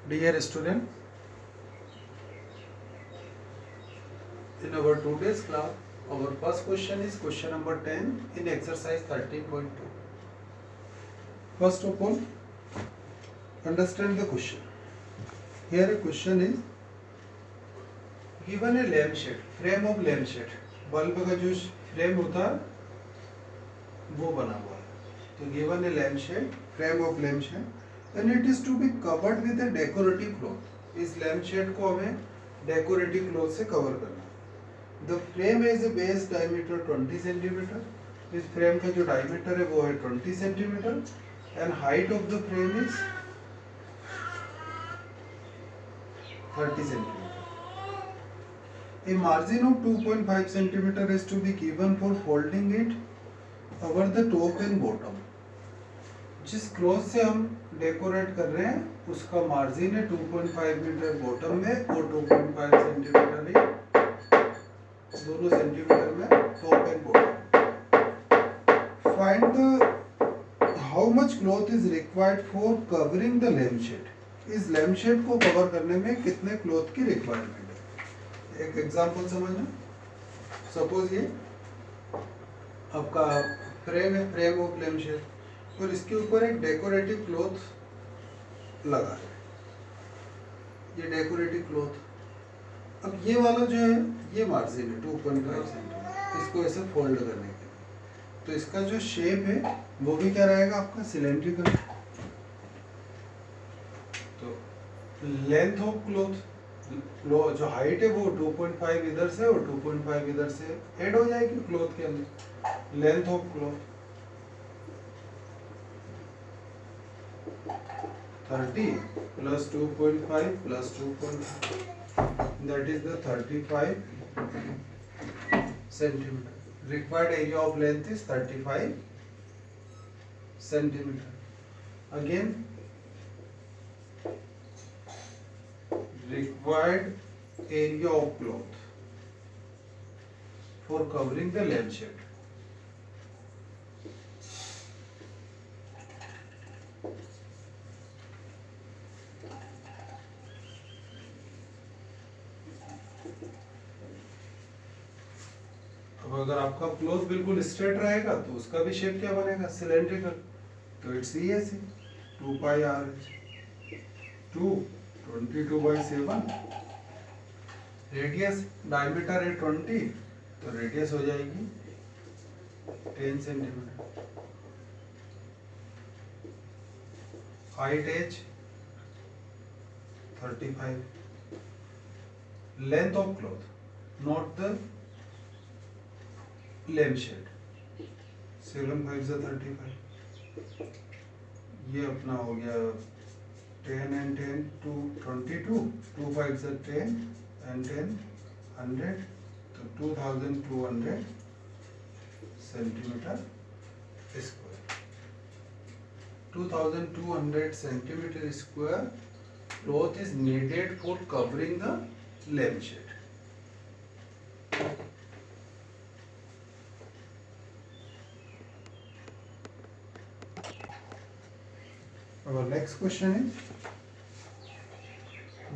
Dear student, in our today's class, our first question is question number 10 in exercise 13.2. First of all, understand the question. Here a question is given a lampshade, frame of lampshade, bulb का जो frame होता है वो बना हुआ है. तो given a lampshade, frame of lampshade, and it is to be covered with a decorative cloth. इस lampshade को हमें decorative cloth से cover करना है. The frame has a base diameter 20 centimetre. इस फ्रेम का जो डायमीटर है वो है 20 centimetre and height of the frame is 30 centimetre. A margin of 2.5 centimetre is to be given for folding it over the top and bottom. जिस cloth से हम decorate कर रहे हैं उसका मार्जिन है 2.5 मीटर बॉटम में और 2.5 सेंटीमीटर ही दोनों सेंटीमीटर में top and bottom. Find the how much cloth is required for covering the lampshade. इस लैम्पशेड को कवर करने में कितने क्लॉथ की रिक्वायरमेंट है. एक एग्जांपल समझना. सपोज ये आपका फ्रेम है, फ्रेम ऑफ लैम्पशेड, और इसके ऊपर एक डेकोरेटिव क्लॉथ लगा है. ये डेकोरेटिव क्लॉथ, अब ये वाला जो है ये मार्जिन है 2.5 सेंटीमीटर. इसको ऐसे फोल्ड करने के लिए तो इसका जो शेप है वो भी क्या रहेगा आपका सिलेंड्रिकल. तो लेंथ ऑफ क्लॉथ जो हाइट है वो 2.5 इधर से और 2.5 इधर से ऐड हो जाएगी क्लॉथ के अंदर. Length of cloth 30 plus 2.5 plus 2.5, that is the 35 centimeter. Required area of length is 35 centimeter. Again, required area of cloth for covering the lampshade. अब अगर आपका क्लॉथ बिल्कुल स्ट्रेट रहेगा तो उसका भी शेप क्या बनेगा सिलेंड्रिकल. तो it's EAC 2 pi RH 22/7. Radius diameter है 20 तो रेडियस हो जाएगी 10 centimetre. Height H 35. Length of cloth not the lampshade 7 5 से 35. ये अपना हो गया 10 and 10 to 22, 2 5 से 10 and 10 100, तो 2200 centimetre square. 2200 centimetre square cloth is needed for covering the lampshade. Our next question is,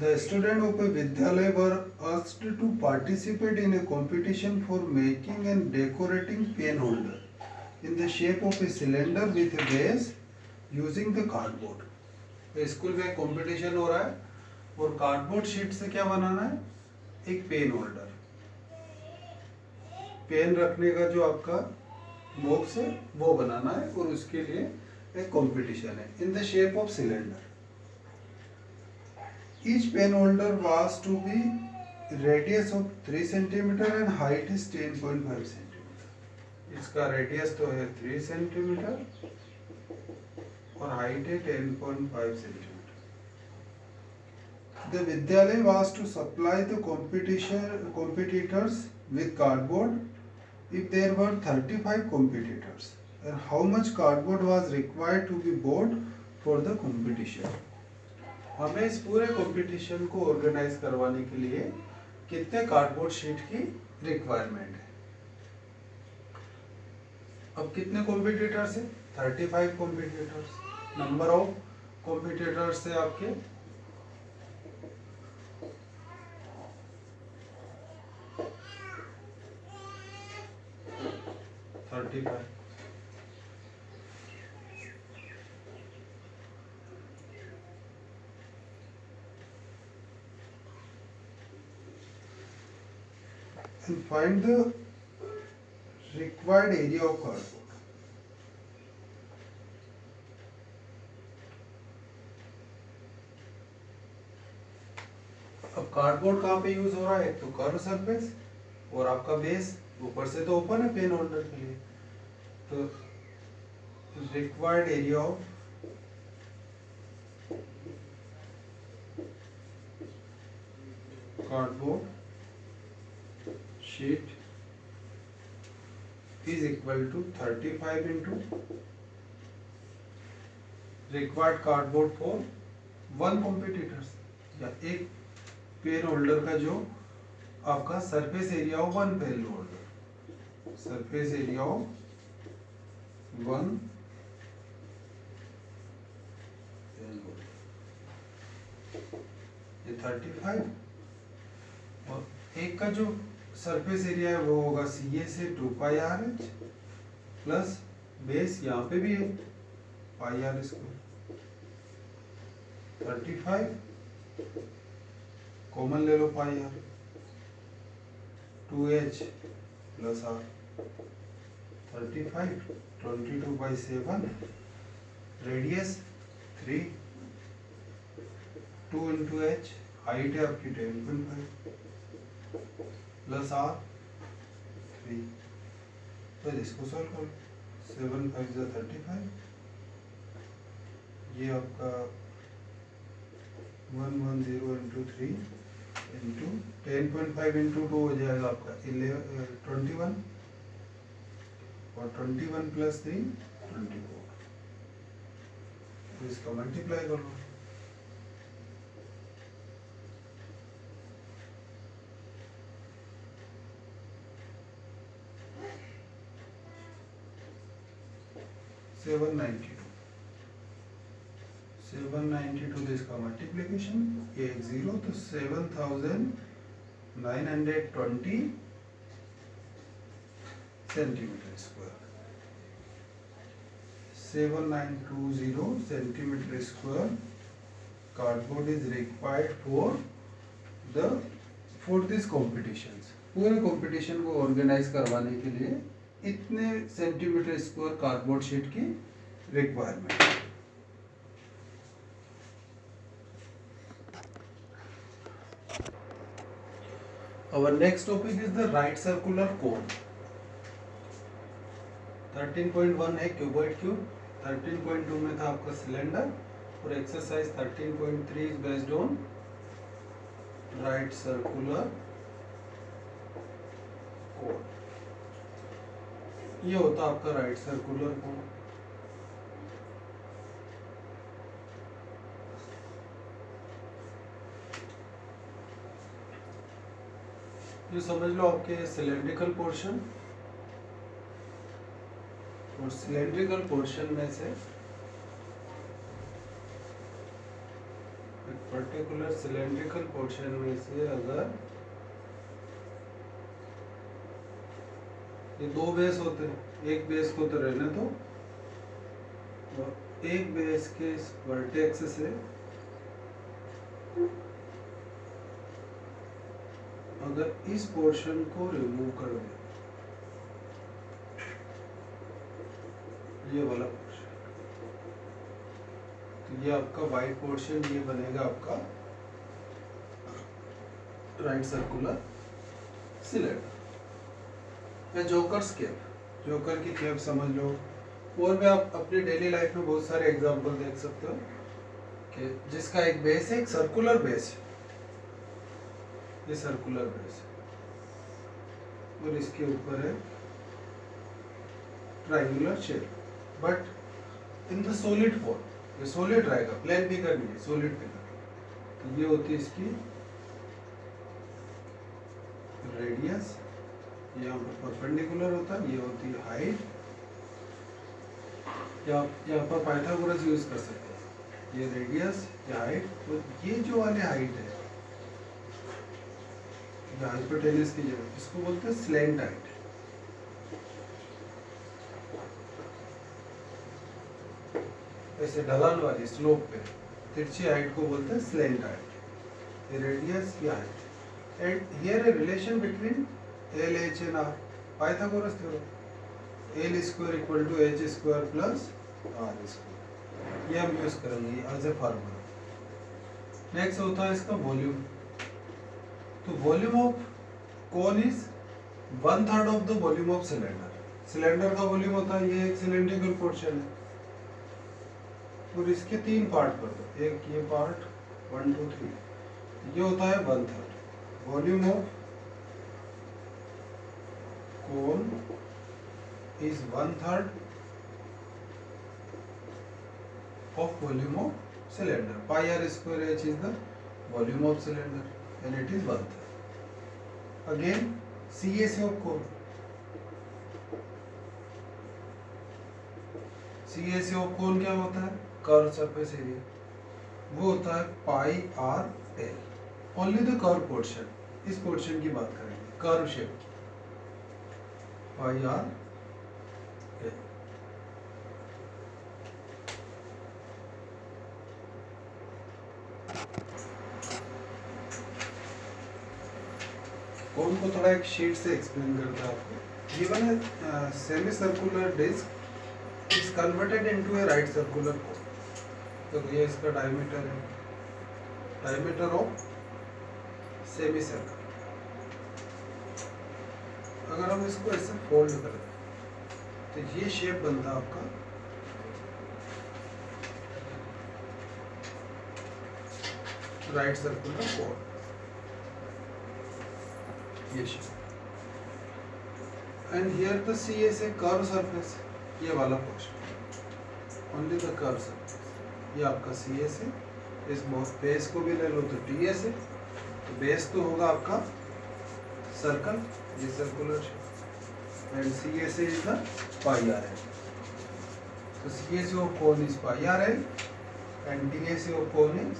the student of a Vidyalaya were asked to participate in a competition for making and decorating pen holder in the shape of a cylinder with a base using the cardboard. School में competition हो रहा है और cardboard sheet से क्या बनाना है, एक pen holder. Pen रखने का जो आपका बॉक्स है वो बनाना है और उसके लिए एक कंपटीशन है in the shape of cylinder. Each pen holder was to be radius of 3 centimetre and height is 10.5 centimetre. इसका रेडियस तो है 3 सेंटीमीटर और हाइट है 10.5 centimetre. The Vidyalaya was to supply the competitors with cardboard if there were 35 competitors. And how much cardboard was required to be bought for the competition? हमें इस पूरे competition को organise करवाने के लिए कितने कार्डबोर्ड शीट की रिक्वायरमेंट है. अब कितने कॉम्पिटिटर्स है 35 कॉम्पिटिटर्स. नंबर ऑफ कॉम्पिटिटर्स है आपके 35। And find the required area of cardboard. अब कार्डबोर्ड कहाँ पे यूज हो रहा है? एक तो कर्व सरफेस और आपका बेस ऊपर से तो ओपन है पेन होल्डर के लिए, तो required area of cardboard sheet is equal to 35 into required cardboard for one competitors, या एक पेन होल्डर का जो आपका surface area of one pen holder, surface area of one pen holder, ये 35, और एक का जो सरफेस एरिया है वो होगा CA से 2πRH प्लस बेस यहाँ पे भी है πR स्क्वायर, 35 कॉमन ले लो πR, 2H plus R, 35 22/7, radius 3, 2 into H, height है आपकी 10.5 प्लस R 3, तो इसको सॉल्व करो, 7 5 जा 35, ये आपका 110 into 3 into 10.5 into 2 हो जाएगा आपका 21, और 21 प्लस 3 24, तो इसका मल्टीप्लाई कर लो, 792 इसका मल्टीप्लिकेशन, ये एक 0, तो 7920 centimetre square, 7920 centimetre square cardboard is required for this competitions. पूरे कॉम्पिटिशन को ऑर्गेनाइज करवाने के लिए इतने सेंटीमीटर स्क्वायर कार्डबोर्ड शीट की requirement. Our next topic is the right circular cone. 13.1 है क्यूबॉइड क्यूब, 13.2 में था आपका सिलेंडर, और exercise 13.3 is based on right circular cone. ये होता आपका राइट सर्कुलर कोन। ये समझ लो आपके सिलेंड्रिकल पोर्शन, और सिलेंड्रिकल पोर्शन में से एक पर्टिकुलर सिलेंड्रिकल पोर्शन में से अगर ये दो बेस होते हैं, एक बेस को तो रहने दो, और एक बेस के वर्टेक्स से अगर इस पोर्शन को रिमूव कर दे, ये वाला पोर्शन, तो ये आपका वाइट पोर्शन, ये बनेगा आपका राइट सर्कुलर सिलेंडर। या जोकर्स कैप, जोकर की कैप समझ लो, और भी आप अपनी डेली लाइफ में बहुत सारे एग्जांपल देख सकते हो कि जिसका एक बेस है, एक सर्कुलर बेस है, ये सर्कुलर बेस है, और इसके ऊपर है triangular shape, but in the solid form, ये सॉलिड रहेगा, प्लेन फिगर नहीं है, सॉलिड फिगर। तो ये होती है इसकी रेडियस, यहाँ पर परपेंडिकुलर होता है, ये होती है हाइट, या यहाँ पर पाइथागोरस यूज कर सकते हैं, ये रेडियस, ये हाइट, तो ये जो वाले हाइट है, हाइपोटेनस की जगह इसको बोलते हैं स्लैंट हाइट, ऐसे ढलान वाली स्लोप पे तिरछी हाइट को बोलते हैं स्लेंट हाइट, रेडियस या height. And here a relation between L H and R, Pythagoras theorem, L square equal to H square plus R square, ये हम यूज करेंगे एज ए फार्मूला। नेक्स्ट होता है इसका वॉल्यूम। तो volume of cone is 1/3 of the volume of cylinder. Cylinder का volume होता है, ये एक सिलेंड्रिकल पोर्शन है और इसके 3 पार्ट कर दो, एक ये पार्ट 1 2 3, ये होता है 1/3। Volume of cone is 1/3 of volume of cylinder. Pi r square h is the volume of cylinder and it is 1/3. Again CAC of cone. CAC of cone क्या होता है? कर्व सरफेस एरिया, वो होता है pi r l. Only the curve portion, इस portion की बात करेंगे, कर्व शेप की, पाई आर एल। कोन को थोड़ा एक शीट से एक्सप्लेन करता है आपको। गिवन है semi circular disc is converted into a right circular cone. तो ये इसका डायमीटर है, डायमीटर ऑफ सेमी सर्कल। अगर हम इसको ऐसे फोल्ड करें तो ये शेप बनता है आपका राइट सर्कुलर कोन, ये shape. And here the CAC curve surface, ये वाला portion, only the curve surface, ये आपका CAC। इस बेस को भी ले लो तो TS है, तो बेस तो होगा आपका सर्कल, ये circular shape, and CAC is the pi r l. तो CAC of cone is pi r l and DAC of cone is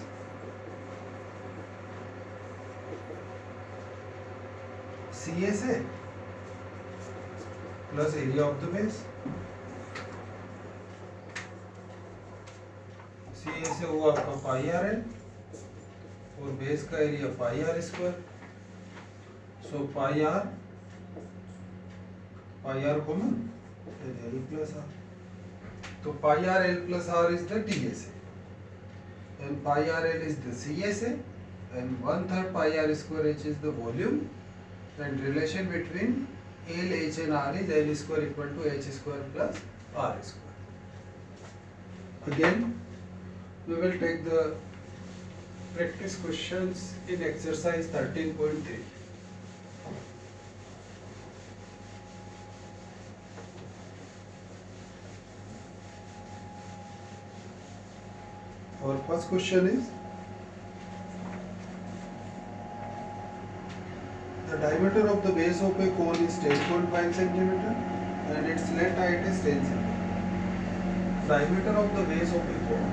CAC plus area of the base. CAC हुआ आपका pi r l और base का area pi r square. So pi r common l plus r, तो pi r l plus r is the DAC and pi r l is the CSA and 1/3 pi r square h is the volume, and relation between L, H and R is L square equal to H square plus R square. Again we will take the practice questions in exercise 13.3. Our first question is, the diameter of the base of a cone is 10.5 centimeter and its length height is 10 centimeter. Diameter of the base of a cone,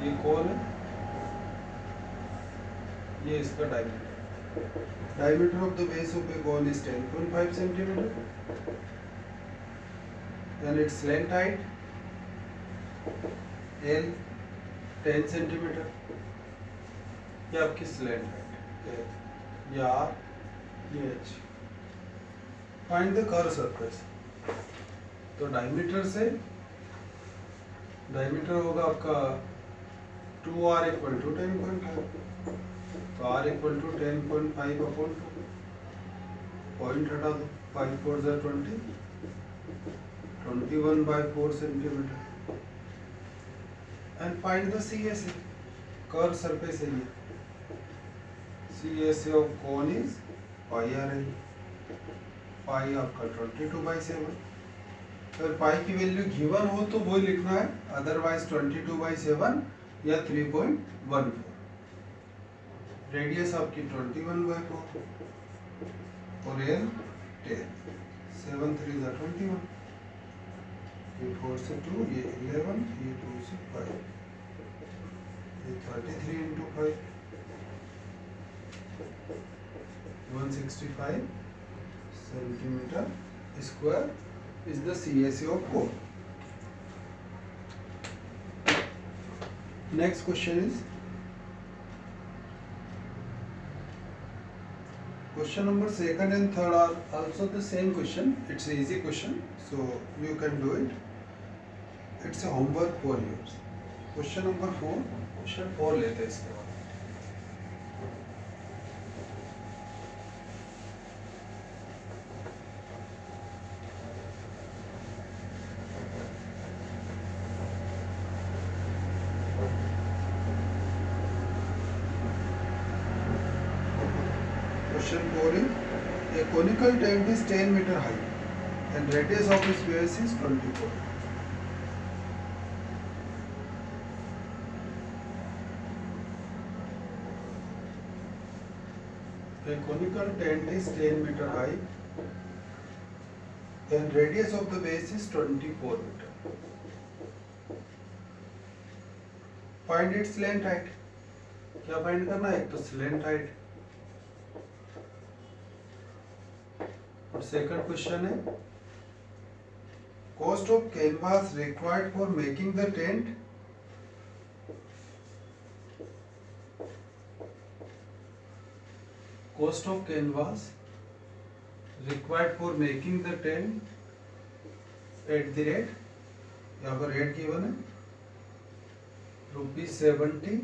ये कोन है, ये इसका diameter. Diameter of the base of a cone is 10.5 centimeter and its length height L 10 centimeter। ये आपकी slant height, ये R, ये H। Find the curve surface. तो diameter से, डायमीटर होगा आपका 2R इक्वल टू 10.5, तो R equal to 10.5 upon 2, point हटा दो, 5 4 जा 20, 21/4 centimeter, and find the CAC, curved surface area. CAC of cone is pi r l, pi आपका 22/7। अगर पाई की वैल्यू गिवन हो तो वो लिखना है, अदरवाइज 22/7 या 3.14। रेडियस आपकी 21/4 और एल 10, 7 3 जा 21, ये 4 से 2, ये 11, ये 2 से 5, ये 33 into 5, 165 centimetre square is the CSA of core. Next question is question number second and third are also the same question. It's an easy question, so you can do it. It's a homework for yours. Question number 4. Question 4 लेते हैं इसके बाद. Question 4 is a conical tent is 10 meter high and radius of its base is 24. A conical tent is 10 meter high and radius of the base is 24 meter. Find its length height. क्या find करना है? एक तो slant height और second question है cost of canvas required for making the tent. Cost of canvas required for making the tent at the rate, यहाँ पर rate given है ₹70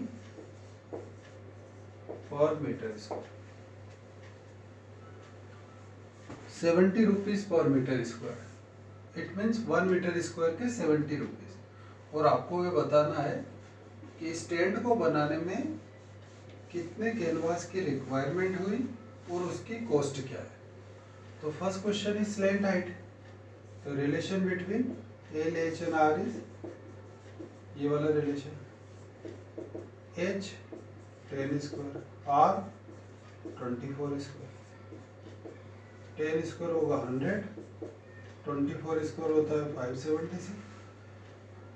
per metre square. 70 rupees per metre square. It means 1 metre square के 70 rupees. और आपको ये बताना है कि इस टेंट को बनाने में कितने कैनवास की रिक्वायरमेंट हुई और उसकी कॉस्ट क्या है. तो first question is slant height. तो relation between L H and r is ये वाला रिलेशन. H 10 square, r 24 square. 10 square होगा 100, 24 स्क्वायर होता है 576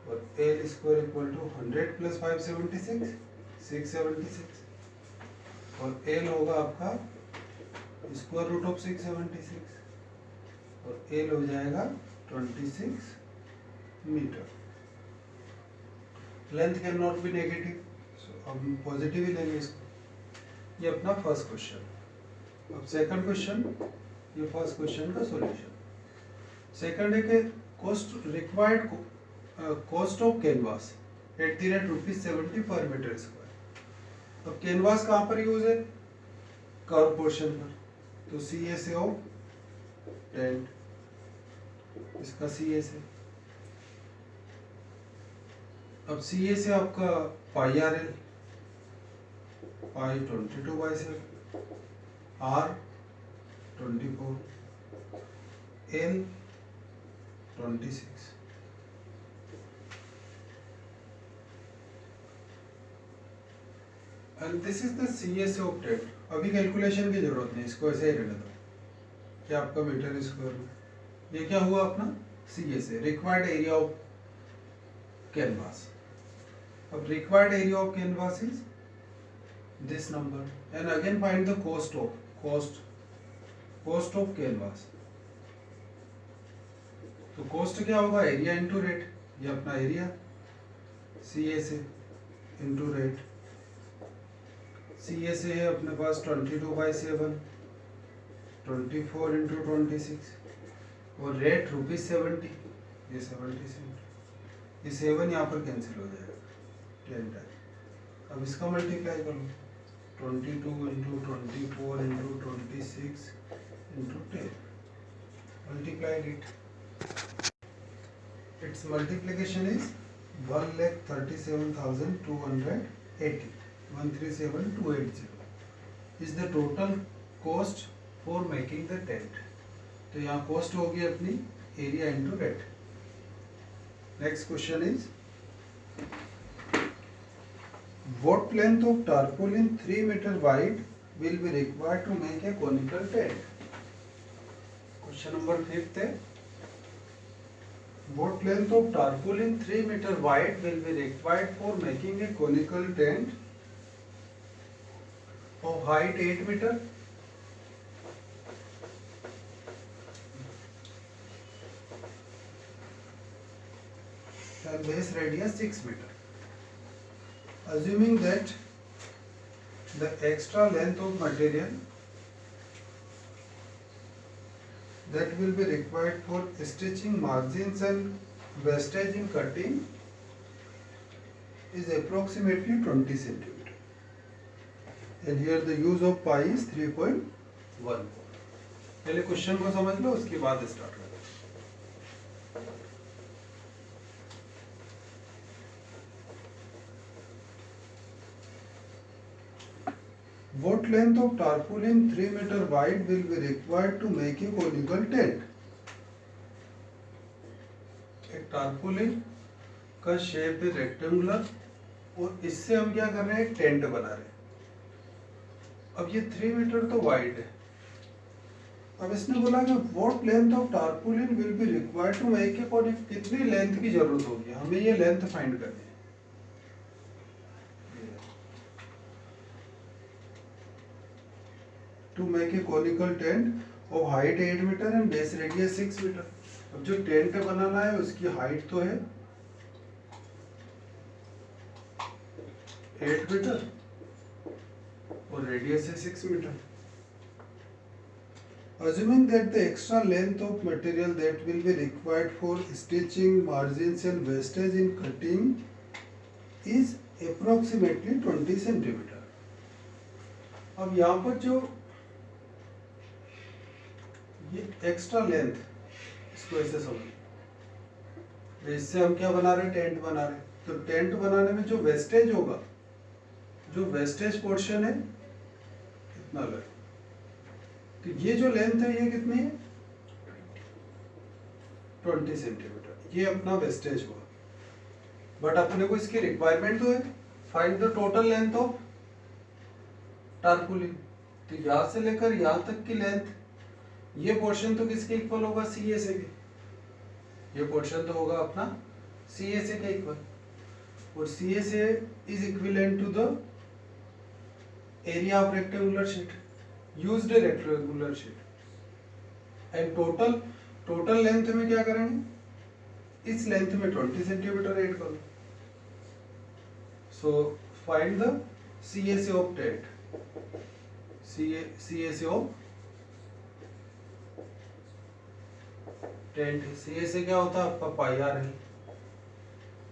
और l square equal to 100 plus 576 676 और एल होगा आपका स्क्वायर रूट ऑफ 676 और एल हो जाएगा 26 metre. Length can not be negative, so अब पॉजिटिव ही लेंगे इसको. ये अपना फर्स्ट क्वेश्चन. अब सेकंड क्वेश्चन, ये फर्स्ट क्वेश्चन का सॉल्यूशन. सेकंड है कि cost required cost of canvas at the rate ₹70 per metre square. अब कैनवास कहाँ पर यूज है? कर्व पोर्शन पर. तो CSA ऑफ टेंट, इसका CSA. अब CSA आपका πRL, pi 22/7, R 24, L 26. And this is the CSA of tent. अभी कैलकुलेशन की जरूरत नहीं, इसको ऐसे ही रहने दो कि आपका मीटर स्क्वायर में. ये क्या हुआ अपना CSA, required area of canvas. अब required area of canvas is this number and again find the cost of canvas. तो कॉस्ट क्या होगा? Area into rate. ये अपना area CSA into rate. CSA है अपने पास 22/7, 24 इंटू 26 और रेट ₹70. ये 70 सेंट. ये 7 यहाँ पर कैंसिल हो जाएगा 10 टाइम. अब इसका मल्टीप्लाई करो 22 into 24 into 26 into 10. Multiply it. It's multiplication is 1,37,280. 137,280 is the total cost for making the tent. तो यहाँ कॉस्ट होगी अपनी area into rate. Next question is what length of tarpaulin 3 meter wide will be required to make a conical tent. Question number 5th है what length of tarpaulin 3 meter wide will be required for making a conical tent of height 8 meter. and base radius 6 meter. Assuming that the extra length of material that will be required for stitching margins and wastage in cutting is approximately 20 centimeter. And here the use of pi is 3.14. पहले question को समझ लो, उसके बाद start करो. What length of tarpaulin 3 meter wide will be required to make a conical tent? एक tarpaulin का shape है rectangular और इससे हम क्या कर रहे हैं, एक टेंट बना रहे हैं. अब ये 3 मीटर तो वाइड है. अब इसने बोला कि what length of tarpaulin will be required to make a conical, कितनी लेंथ की जरूरत होगी, हमें ये लेंथ फाइंड करनी है. To make a conical tent of height 8 meter and base radius 6 meter. अब जो टेंट बनाना है उसकी हाइट तो है 8 मीटर और रेडियस है 6 metre. Assuming that the extra length of material that will be required for stitching, margins and wastage in cutting is approximately 20 centimeter. अब यहाँ पर जो ये एक्स्ट्रा लेंथ, इसको ऐसे समझो, इससे हम क्या बना रहे हैं, टेंट बना रहे हैं. तो टेंट बनाने में जो वेस्टेज होगा, जो वेस्टेज पोर्शन है कितना लेंथ, तो ये जो लेंथ है ये कितनी है 20 सेंटीमीटर. ये अपना वेस्टेज हुआ. बट अपने को इसकी रिक्वायरमेंट तो है, find the total length of tarpaulin. तो यहां से लेकर यहां तक की लेंथ, ये पोर्शन तो किसके इक्वल होगा, सी ए से के. ये पोर्शन तो होगा अपना सी ए से के इक्वल. और सी ए से is equivalent to the area of rectangular sheet, used rectangular sheet. And total length में क्या करेंगे, इस लेंथ में 20 सेंटीमीटर ऐड करो. So find the C A से ऑफ टेंट. सी ए से ऑफ टेंट. सी ए से क्या होता है आपका पाई आर है.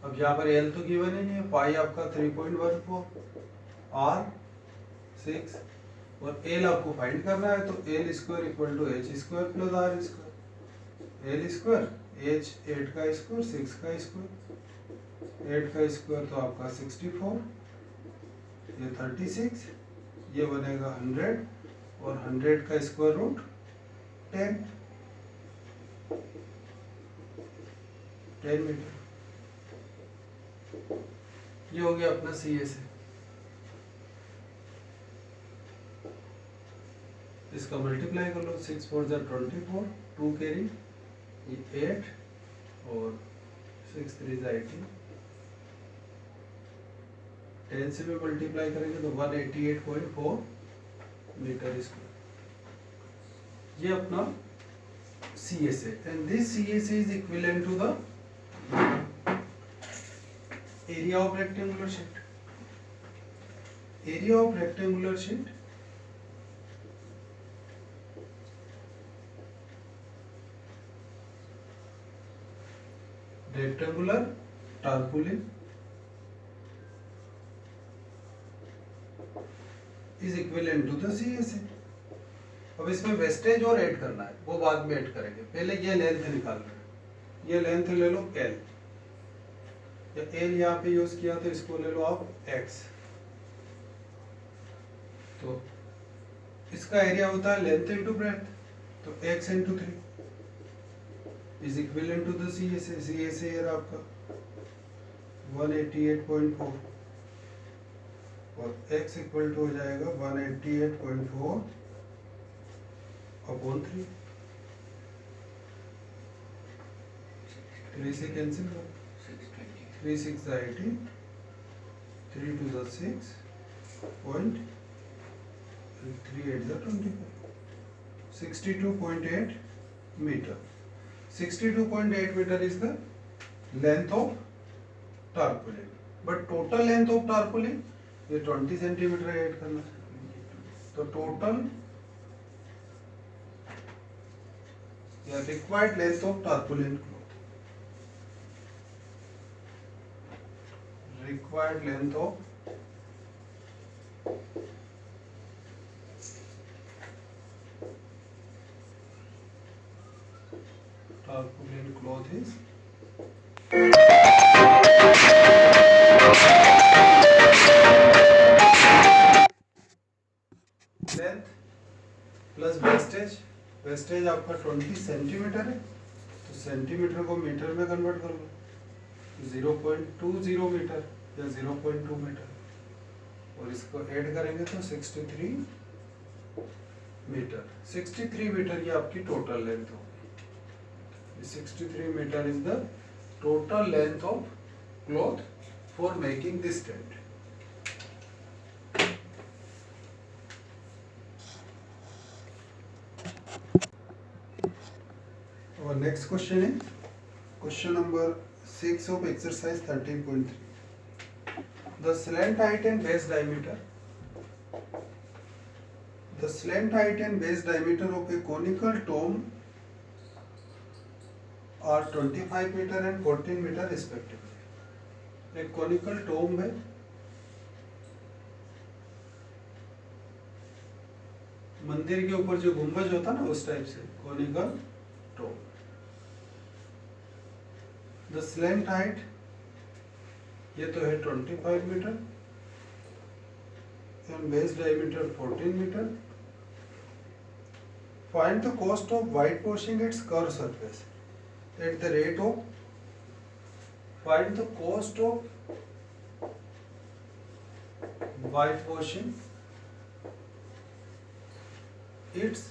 अब यहाँ पर एल तो गिवन ही नहीं है, पाई आपका 3.14, आर 6 और एल आपको फाइंड करना है. तो L square equal to H square plus R square. L square H 8 का स्क्वायर 6 का स्क्वायर. 8 का स्क्वायर तो आपका 64, ये 36, ये बनेगा 100 और 100 का स्क्वायर रूट 10 मीटर. ये हो गया अपना सी ए से. इसका मल्टीप्लाई कर लो, 6 4 जा 24, 2 कैरी, ये 8 और 6 3 जा 18. 10 से भी मल्टीप्लाई करेंगे तो 188.4 मीटर स्क्वायर. ये अपना सी ए से. एंड दिस सी ए से is equivalent to the area of rectangular sheet. Area of rectangular sheet rectangular tarpaulin is equivalent to the CSA. अब इसमें वेस्टेज और ऐड करना है, वो बाद में ऐड करेंगे. पहले ये लेंथ निकाल रहे हैं. ये लेंथ ले लो L, या एल यहाँ पे यूज किया तो इसको ले लो आप x. तो इसका एरिया होता है लेंथ इंटू ब्रेथ, तो x into 3 is equivalent to the C S A. C S A आपका 188.4 और x इक्वल टू हो जाएगा 188.4 अपॉन 3. 3 से कैंसिल करो, 3 6 80, 3 2 the 6 point, 3 8 the 25, 62.8 meter. 62.8 meter is the length of tarpaulin, but total length of tarpaulin ये 20 centimetre add करना है, तो टोटल या required length of tarpaulin cloth, required length of tarpaulin cloth is length plus wastage, wastage आपका 20 centimetre है, तो centimetre को metre में कन्वर्ट कर लो, 0.20 मीटर या 0.2 मीटर, और इसको ऐड करेंगे तो 63 मीटर। 63 मीटर ये आपकी टोटल लेंथ होगी। 63 metre is the total length of cloth for making this tent. Our next question is question number 6 of exercise 13.3. The slant height and base diameter. The slant height and base diameter of a conical dome are 25 meter and 14 meter respectively. एक conical dome में मंदिर के ऊपर जो गुंबज होता ना उस टाइप से conical dome. The slant height ये तो है 25 metre and base diameter 14 metre. Find the cost of whitewashing its curved surface at the rate of. Find the cost of whitewashing its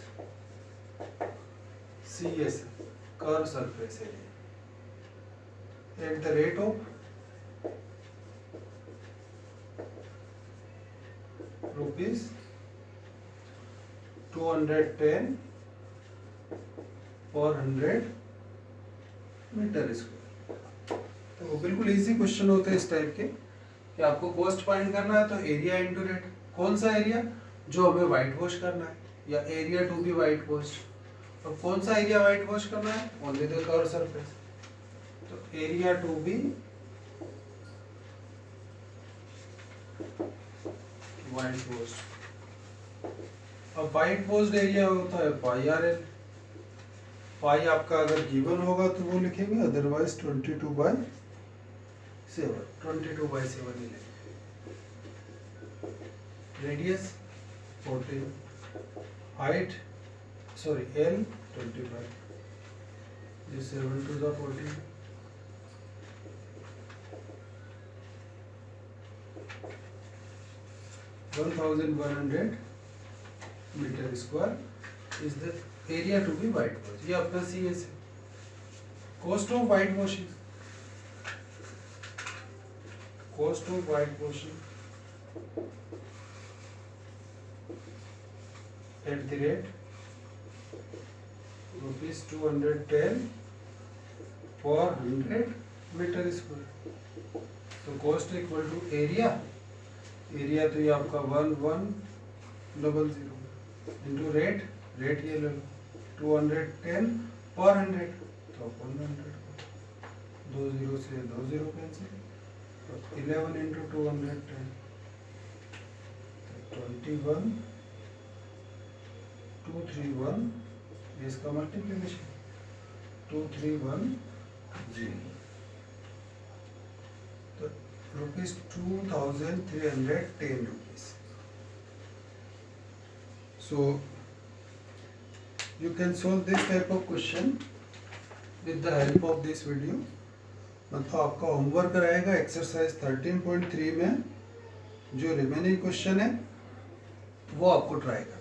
CS curved surface area at the rate of rupees 210 per 100 metre square. तो वो बिल्कुल easy question होते हैं इस type के कि आपको cost find करना है तो एरिया इनटू रेट। कौन सा एरिया जो हमें वाइट वॉश करना है या area to be white wash, और कौन सा एरिया वाइट वॉश करना है ओनली द कर्व सरफेस, तो area to be white wash. अब वाइट वॉश्ड एरिया होता है पाई आर एल। पाई आपका अगर गिवन होगा तो वो लिखेंगे, अदरवाइज 22/7 22/7 ही लेंगे। Radius 14, height sorry L 25, this 7 to the 14, metre square is the area to be white wash. ये अपना CS है। Cost of white washing, cost of white washing at the rate rupees 210 per 100 metre square. तो cost equal to area, area तो ये आपका 1100 into rate, rate ये ले लो 210 per 100, तो अपन 100 2 0 से 2 0 कैंसिल, तो 11 इंटू 210 21 231, इसका मल्टीप्लीकेशन 2310, तो rupees 2310 rupees. So you can solve this type of question with the help of this video। मतलब आपका होमवर्क रहेगा एक्सरसाइज 13.3 में जो रिमेनिंग क्वेश्चन है वो आपको ट्राई करना है।